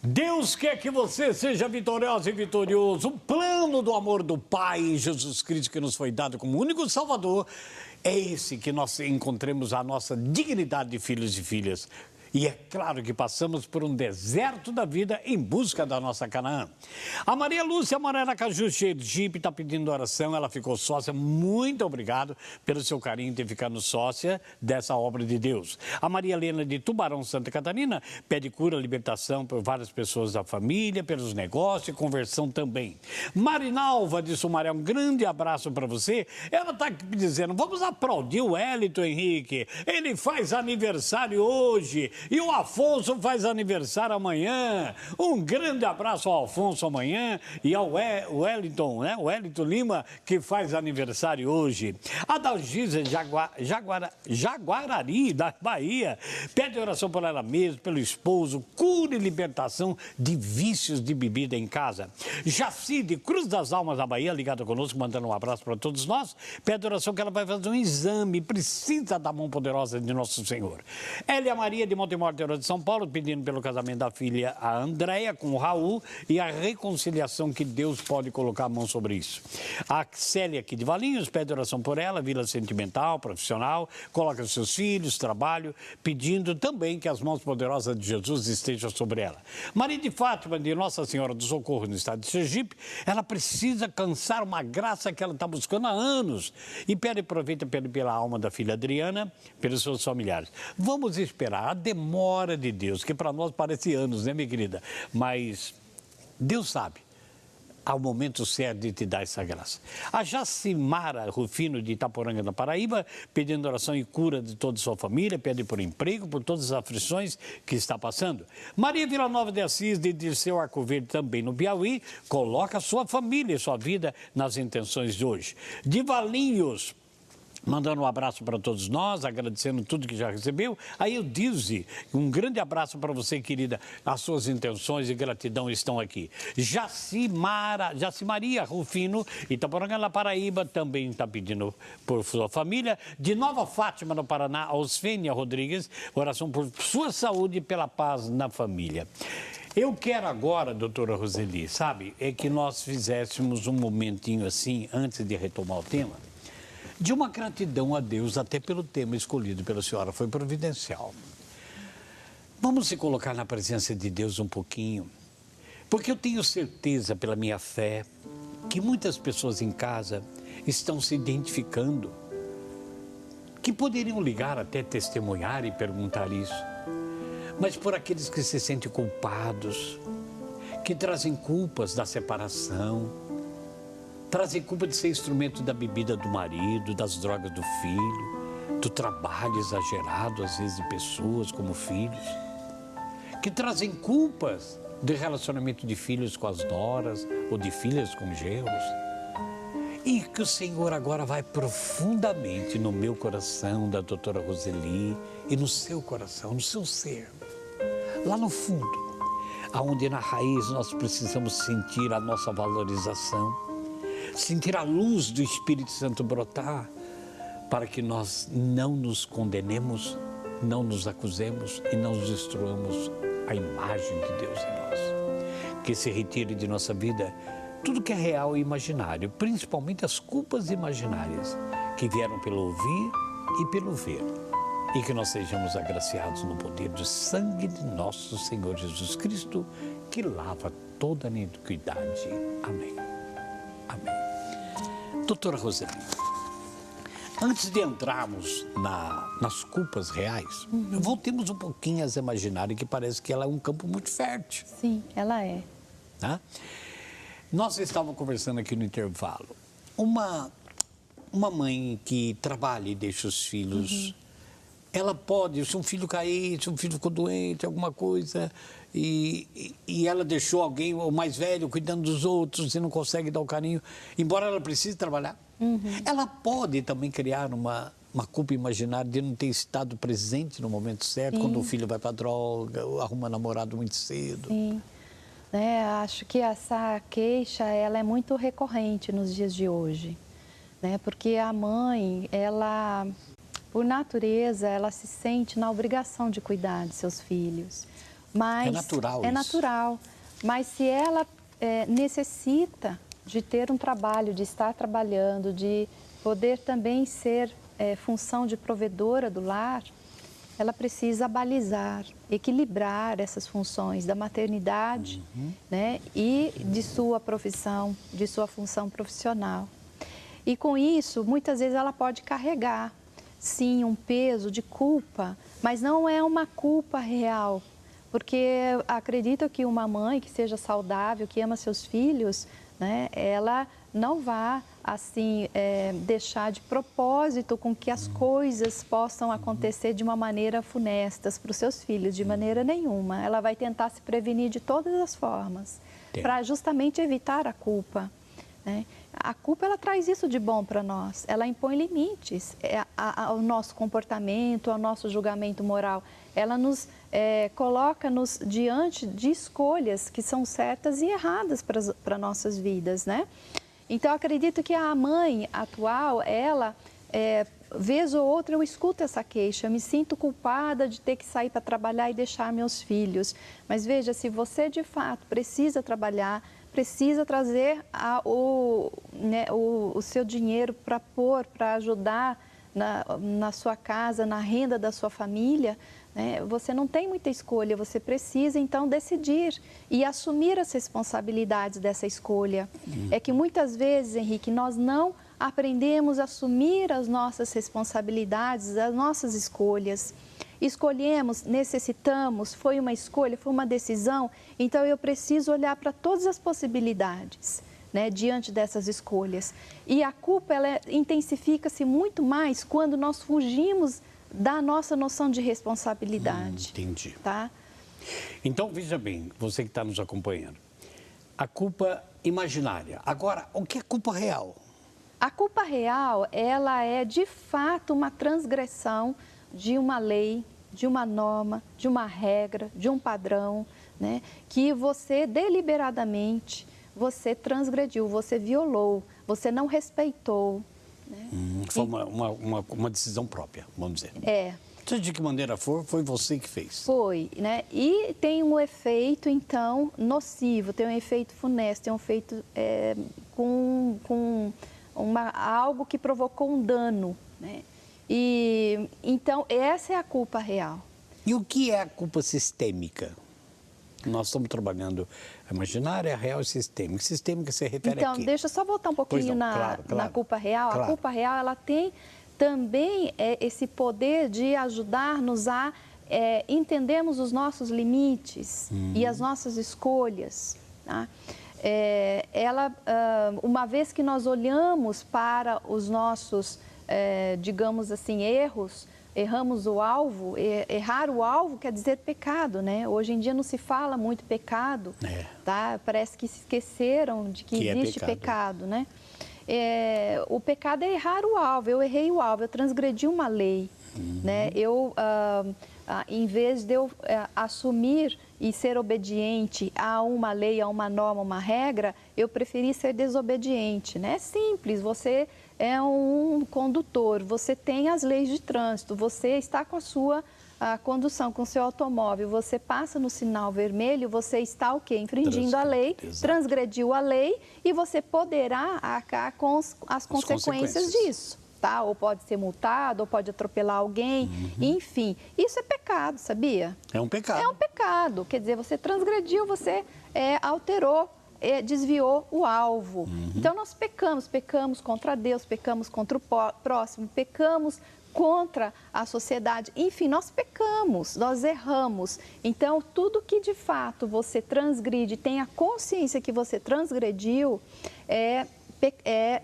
Deus quer que você seja vitoriosa e vitorioso. O plano do amor do Pai, Jesus Cristo, que nos foi dado como único Salvador, é esse que nós encontremos a nossa dignidade de filhos e filhas. E é claro que passamos por um deserto da vida em busca da nossa Canaã. A Maria Lúcia Mararacaju, Sergipe, está pedindo oração, ela ficou sócia. Muito obrigado pelo seu carinho de ficar no sócia dessa obra de Deus. A Maria Helena de Tubarão, Santa Catarina, pede cura, libertação por várias pessoas da família, pelos negócios e conversão também. Marinalva de Sumaré, um grande abraço para você. Ela está dizendo, vamos aplaudir o Wellington Henrique. Ele faz aniversário hoje. E o Afonso faz aniversário amanhã. Um grande abraço ao Afonso amanhã e ao Wellington, né? O Wellington Lima, que faz aniversário hoje. A Dalgisa Jaguarari, da Bahia, pede oração por ela mesma, pelo esposo, cura e libertação de vícios de bebida em casa. Jaci de Cruz das Almas, da Bahia, ligada conosco, mandando um abraço para todos nós. Pede oração que ela vai fazer um exame, precisa da mão poderosa de Nosso Senhor. Elia Maria de Montemor de São Paulo, pedindo pelo casamento da filha, a Andréia, com o Raul, e a reconciliação que Deus pode colocar a mão sobre isso. A Célia, aqui de Valinhos, pede oração por ela, vida sentimental, profissional, coloca seus filhos, trabalho, pedindo também que as mãos poderosas de Jesus estejam sobre ela. Maria de Fátima, de Nossa Senhora do Socorro, no estado de Sergipe, ela precisa alcançar uma graça que ela está buscando há anos e aproveita pela alma da filha Adriana, pelos seus familiares. Vamos esperar a demora de Deus, que para nós parece anos, né, minha querida? Mas Deus sabe ao momento certo de te dar essa graça. A Jacimara Rufino, de Itaporanga, na Paraíba, pedindo oração e cura de toda a sua família, pede por emprego, por todas as aflições que está passando. Maria Vilanova de Assis, de Dirceu Arco Verde, também no Piauí, coloca a sua família e sua vida nas intenções de hoje. De Valinhos, mandando um abraço para todos nós, agradecendo tudo que já recebeu. Aí eu disse, um grande abraço para você, querida. As suas intenções e gratidão estão aqui. Jacimaria Rufino, Itaporanga, na Paraíba, também está pedindo por sua família. De Nova Fátima, no Paraná, Osfênia Rodrigues, oração por sua saúde e pela paz na família. Eu quero agora, doutora Roseli, sabe, é que nós fizéssemos um momentinho assim, antes de retomar o tema, de uma gratidão a Deus, até pelo tema escolhido pela senhora, foi providencial. Vamos se colocar na presença de Deus um pouquinho, porque eu tenho certeza, pela minha fé, que muitas pessoas em casa estão se identificando, que poderiam ligar até testemunhar e perguntar isso, mas por aqueles que se sentem culpados, que trazem culpas da separação, trazem culpa de ser instrumento da bebida do marido, das drogas do filho, do trabalho exagerado, às vezes, de pessoas como filhos, que trazem culpas de relacionamento de filhos com as noras ou de filhas com genros. E que o Senhor agora vai profundamente no meu coração, da doutora Roseli, e no seu coração, no seu ser, lá no fundo, aonde na raiz nós precisamos sentir a nossa valorização, sentir a luz do Espírito Santo brotar, para que nós não nos condenemos, não nos acusemos e não destruamos a imagem de Deus em nós. Que se retire de nossa vida tudo que é real e imaginário, principalmente as culpas imaginárias que vieram pelo ouvir e pelo ver. E que nós sejamos agraciados no poder do sangue de nosso Senhor Jesus Cristo, que lava toda a iniquidade. Amém. Amém. Doutora Roseli, antes de entrarmos nas culpas reais, voltemos um pouquinho às imaginárias, que parece que ela é um campo muito fértil. Sim, ela é. Tá? Nós estávamos conversando aqui no intervalo. Uma mãe que trabalha e deixa os filhos, ela pode, se um filho cair, se um filho ficou doente, alguma coisa, e ela deixou alguém, o mais velho, cuidando dos outros e não consegue dar o carinho, embora ela precise trabalhar, ela pode também criar uma culpa imaginária de não ter estado presente no momento certo, quando o filho vai para a droga, ou arruma namorado muito cedo. Sim. Acho que essa queixa, ela é muito recorrente nos dias de hoje, né? Porque a mãe, ela, por natureza, ela se sente na obrigação de cuidar de seus filhos. Mas é natural é isso. natural. Mas se ela necessita de ter um trabalho, de estar trabalhando, de poder também ser função de provedora do lar, ela precisa balizar, equilibrar essas funções da maternidade, né, e de sua profissão, de sua função profissional. E com isso, muitas vezes ela pode carregar, sim, um peso de culpa, mas não é uma culpa real, porque acredito que uma mãe que seja saudável, que ama seus filhos, né, ela não vai, assim, deixar de propósito com que as coisas possam acontecer de uma maneira funestas para os seus filhos, de maneira nenhuma. Ela vai tentar se prevenir de todas as formas, para justamente evitar a culpa, né? A culpa, ela traz isso de bom para nós, ela impõe limites ao nosso comportamento, ao nosso julgamento moral. Ela nos coloca-nos diante de escolhas que são certas e erradas para nossas vidas, né? Então, eu acredito que a mãe atual, ela, vez ou outra, eu escuto essa queixa, eu me sinto culpada de ter que sair para trabalhar e deixar meus filhos. Mas veja, se você de fato precisa trabalhar, precisa trazer o seu dinheiro para pôr, para ajudar na sua casa, na renda da sua família, né? Você não tem muita escolha, você precisa então decidir e assumir as responsabilidades dessa escolha. É que muitas vezes, Henrique, nós não aprendemos a assumir as nossas responsabilidades, as nossas escolhas. Escolhemos, necessitamos, foi uma escolha, foi uma decisão, então eu preciso olhar para todas as possibilidades, né, diante dessas escolhas. E a culpa, ela intensifica-se muito mais quando nós fugimos da nossa noção de responsabilidade. Entendi. Tá? Então, veja bem, você que está nos acompanhando, a culpa imaginária. Agora, o que é culpa real? A culpa real, ela é de fato uma transgressão de uma lei, de uma norma, de uma regra, de um padrão, né, que você deliberadamente, você transgrediu, você violou, você não respeitou. Né? Foi uma decisão própria, vamos dizer. Seja de que maneira for, foi você que fez. Foi, né? E tem um efeito, então, nocivo, tem um efeito funesto, tem um efeito com algo que provocou um dano, né? E, então, essa é a culpa real. E o que é a culpa sistêmica? Nós estamos trabalhando a imaginária, a real e sistêmica. Sistêmica se refere a quê? Então, deixa eu só voltar um pouquinho na culpa real. Claro. A culpa real, ela tem também esse poder de ajudar-nos a entendermos os nossos limites e as nossas escolhas. Tá? Uma vez que nós olhamos para os nossos, digamos assim, erramos o alvo, errar o alvo quer dizer pecado, né? Hoje em dia não se fala muito pecado, tá? Parece que se esqueceram de que existe pecado, né? O pecado é errar o alvo, eu errei o alvo, eu transgredi uma lei, né? Em vez de eu assumir e ser obediente a uma lei, a uma norma, uma regra, eu preferi ser desobediente, né? É simples, você é um condutor, você tem as leis de trânsito, você está com a sua condução, com o seu automóvel, você passa no sinal vermelho, você está o quê? Infringindo a lei, transgrediu a lei e você poderá arcar com as consequências disso, tá? Ou pode ser multado, ou pode atropelar alguém, enfim. Isso é pecado, sabia? É um pecado. É um pecado, quer dizer, você transgrediu, você alterou, desviou o alvo. Então, nós pecamos contra Deus, pecamos contra o próximo, pecamos contra a sociedade. Enfim, nós pecamos, nós erramos. Então, tudo que de fato você transgride, tenha consciência que você transgrediu, é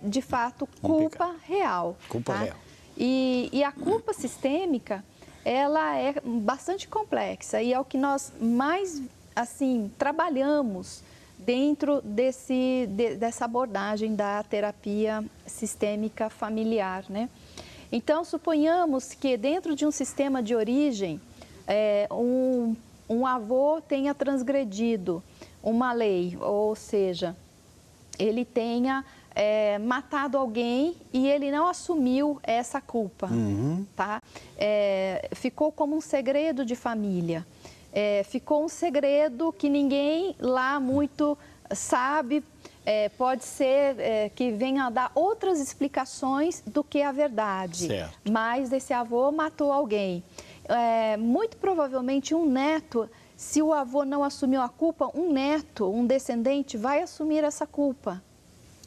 de fato culpa real. Culpa real. E a culpa sistêmica, ela é bastante complexa e é o que nós mais, assim, trabalhamos dentro dessa abordagem da terapia sistêmica familiar, né? Então, suponhamos que dentro de um sistema de origem, um avô tenha transgredido uma lei, ou seja, ele tenha matado alguém e ele não assumiu essa culpa, tá? Ficou como um segredo de família. ficou um segredo que ninguém lá muito sabe. Pode ser que venha a dar outras explicações do que a verdade. Certo. Mas esse avô matou alguém. Muito provavelmente um neto, se o avô não assumiu a culpa, um neto, um descendente, vai assumir essa culpa.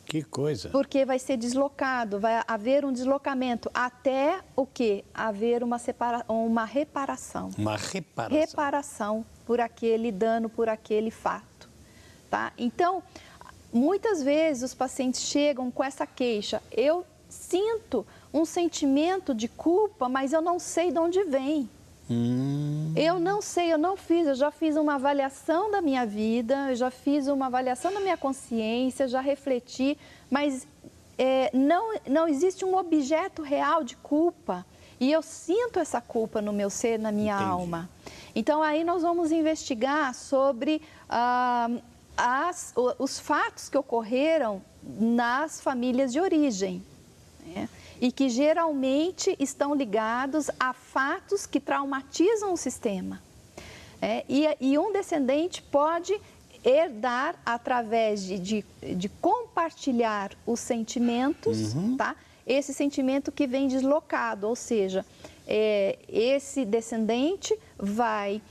Que coisa. Porque vai ser deslocado, vai haver um deslocamento até o quê? Haver uma reparação. Uma reparação. Reparação por aquele dano, por aquele fato. Tá? Então, muitas vezes os pacientes chegam com essa queixa. Eu sinto um sentimento de culpa, mas eu não sei de onde vem. Eu não sei, eu não fiz, eu já fiz uma avaliação da minha vida, eu já fiz uma avaliação da minha consciência, já refleti, mas não existe um objeto real de culpa. E eu sinto essa culpa no meu ser, na minha alma. Então, aí nós vamos investigar sobre os fatos que ocorreram nas famílias de origem, né? E que geralmente estão ligados a fatos que traumatizam o sistema. E um descendente pode herdar através de compartilhar os sentimentos, tá? Esse sentimento que vem deslocado, ou seja, esse descendente vai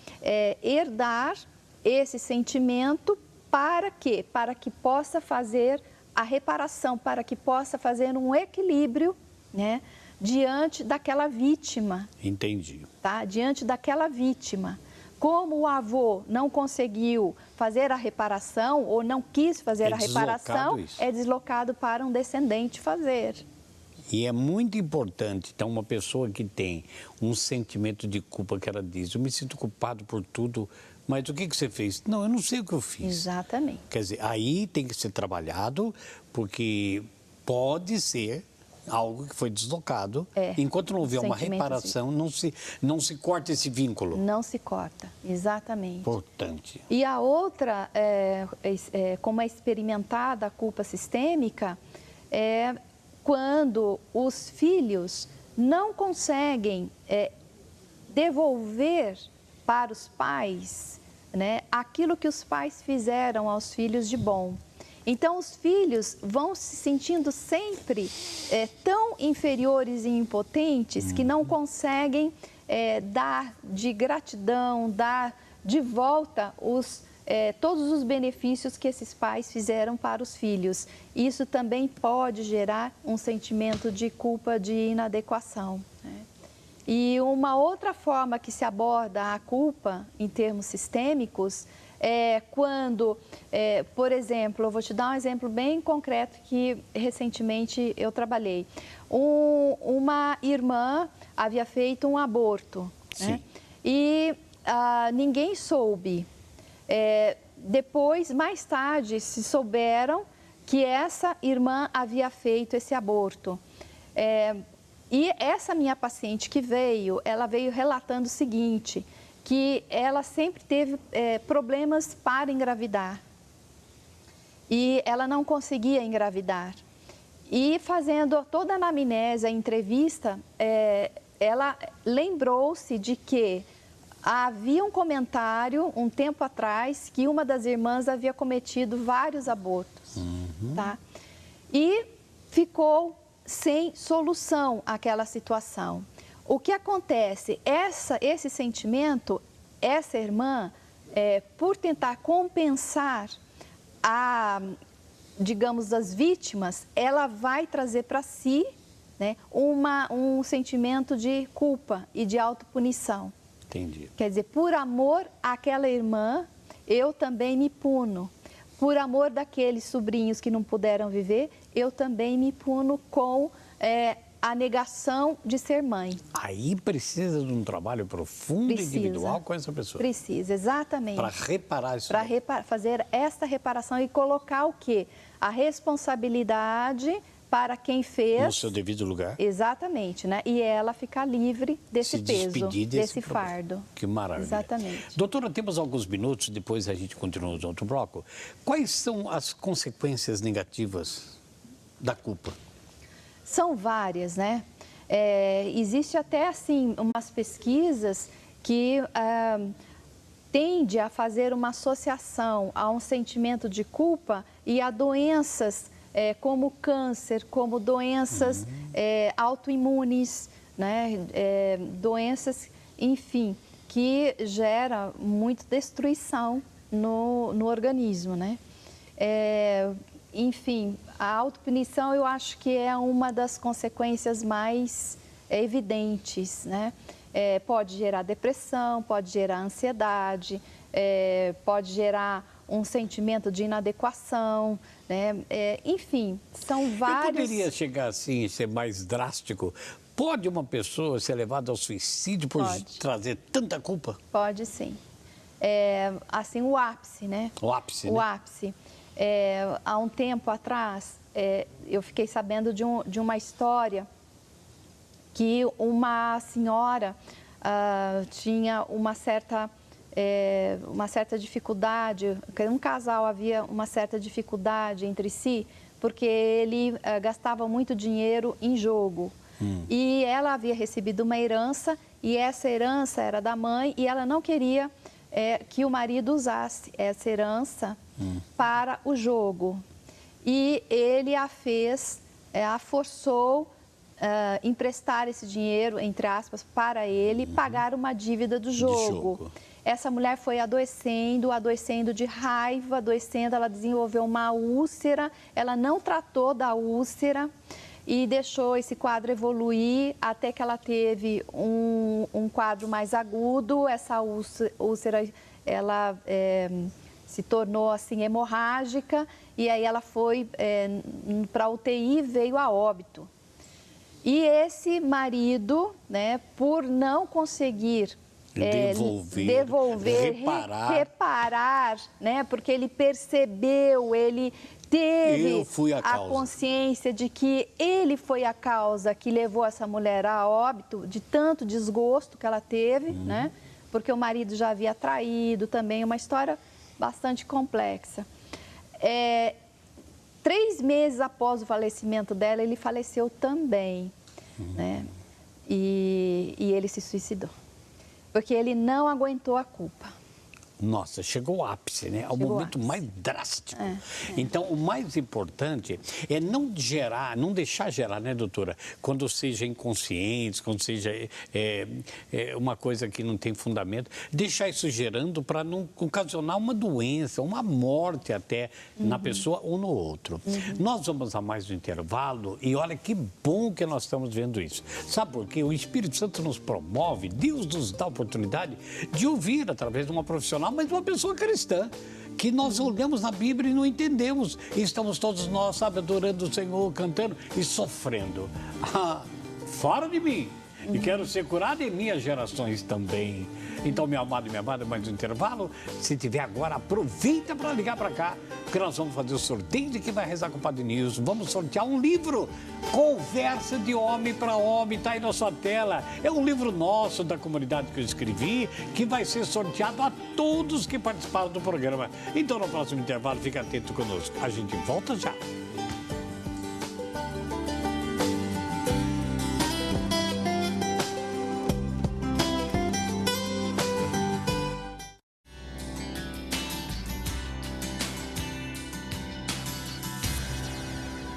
herdar esse sentimento para quê? Para que possa fazer a reparação, para que possa fazer um equilíbrio, né, diante daquela vítima. Entendi. Tá? Diante daquela vítima. Como o avô não conseguiu fazer a reparação ou não quis fazer a reparação, é deslocado para um descendente fazer. E é muito importante, então, uma pessoa que tem um sentimento de culpa, que ela diz, eu me sinto culpado por tudo, mas o que você fez? Não, eu não sei o que eu fiz. Exatamente. Quer dizer, aí tem que ser trabalhado, porque pode ser algo que foi deslocado. Enquanto não houver uma reparação, não se corta esse vínculo. Não se corta, exatamente. Importante. E a outra, como é experimentada a culpa sistêmica, é quando os filhos não conseguem devolver para os pais, né, aquilo que os pais fizeram aos filhos de bom. Então, os filhos vão se sentindo sempre tão inferiores e impotentes que não conseguem dar de gratidão, dar de volta todos os benefícios que esses pais fizeram para os filhos. Isso também pode gerar um sentimento de culpa, de inadequação, né? E uma outra forma que se aborda a culpa em termos sistêmicos é quando, por exemplo, eu vou te dar um exemplo bem concreto que recentemente eu trabalhei. Uma irmã havia feito um aborto, né? E ninguém soube. Depois, mais tarde, se souberam que essa irmã havia feito esse aborto. E essa minha paciente que veio, ela veio relatando o seguinte, que ela sempre teve problemas para engravidar. E ela não conseguia engravidar. E fazendo toda a anamnese, a entrevista, ela lembrou-se de que havia um comentário, um tempo atrás, que uma das irmãs havia cometido vários abortos. Tá? E ficou sem solução aquela situação. O que acontece? Esse sentimento, essa irmã, por tentar compensar digamos, as vítimas, ela vai trazer para si, né, um sentimento de culpa e de autopunição. Entendi. Quer dizer, por amor àquela irmã, eu também me puno. Por amor daqueles sobrinhos que não puderam viver, eu também me puno com a negação de ser mãe. Aí precisa de um trabalho profundo e individual com essa pessoa. Precisa, exatamente. Para reparar isso. Para fazer esta reparação e colocar o quê? A responsabilidade para quem fez. No seu devido lugar. Exatamente, né? E ela ficar livre desse peso, desse fardo. Que maravilha. Exatamente. Doutora, temos alguns minutos, depois a gente continua no outro bloco. Quais são as consequências negativas da culpa? São várias, né? Existe até, assim, umas pesquisas que tende a fazer uma associação a um sentimento de culpa e a doenças como câncer, como doenças autoimunes, né? Doenças, enfim, que gera muita destruição no organismo, né? Enfim, a autopunição eu acho que é uma das consequências mais evidentes, né? Pode gerar depressão, pode gerar ansiedade, pode gerar um sentimento de inadequação, né? Enfim, são vários... Eu poderia chegar assim, ser mais drástico. Pode uma pessoa ser levada ao suicídio por trazer tanta culpa? Pode sim. Assim, o ápice, né? O ápice, O né? ápice. Há um tempo atrás, eu fiquei sabendo de uma história que uma senhora tinha uma certa dificuldade, que um casal havia uma certa dificuldade entre si, porque ele gastava muito dinheiro em jogo. E ela havia recebido uma herança, e essa herança era da mãe, e ela não queria que o marido usasse essa herança para o jogo. E ele a forçou emprestar esse dinheiro, entre aspas, para ele pagar uma dívida do jogo. Essa mulher foi adoecendo de raiva, ela desenvolveu uma úlcera, ela não tratou da úlcera e deixou esse quadro evoluir até que ela teve um quadro mais agudo. Essa úlcera, ela se tornou assim hemorrágica e aí ela foi para a UTI e veio a óbito. E esse marido, né, por não conseguir reparar, né, porque ele percebeu, ele teve a consciência de que ele foi a causa que levou essa mulher a óbito, de tanto desgosto que ela teve, né, porque o marido já havia traído também, uma história bastante complexa. 3 meses após o falecimento dela, ele faleceu também, né? E ele se suicidou, porque ele não aguentou a culpa. Nossa, chegou ao ápice, né? É o momento mais drástico. Então, o mais importante é não deixar gerar, né, doutora? Quando seja inconsciente, quando seja uma coisa que não tem fundamento, deixar isso gerando para não ocasionar uma doença, uma morte até na pessoa ou no outro. Nós vamos a mais um intervalo e olha que bom que nós estamos vendo isso. Sabe por quê? O Espírito Santo nos promove, Deus nos dá a oportunidade de ouvir através de uma profissional, mas uma pessoa cristã, que nós olhamos na Bíblia e não entendemos. E estamos todos nós, sabe, adorando o Senhor, cantando e sofrendo. Fora de mim. E quero ser curado em minhas gerações também. Então, meu amado e minha amada, mais um intervalo. Se tiver agora, aproveita para ligar para cá, porque nós vamos fazer o sorteio de quem vai rezar com o Padre Nilson. Vamos sortear um livro, Conversa de Homem para Homem, está aí na sua tela. É um livro nosso, da comunidade que eu escrevi, que vai ser sorteado a todos que participaram do programa. Então, no próximo intervalo, fica atento conosco. A gente volta já.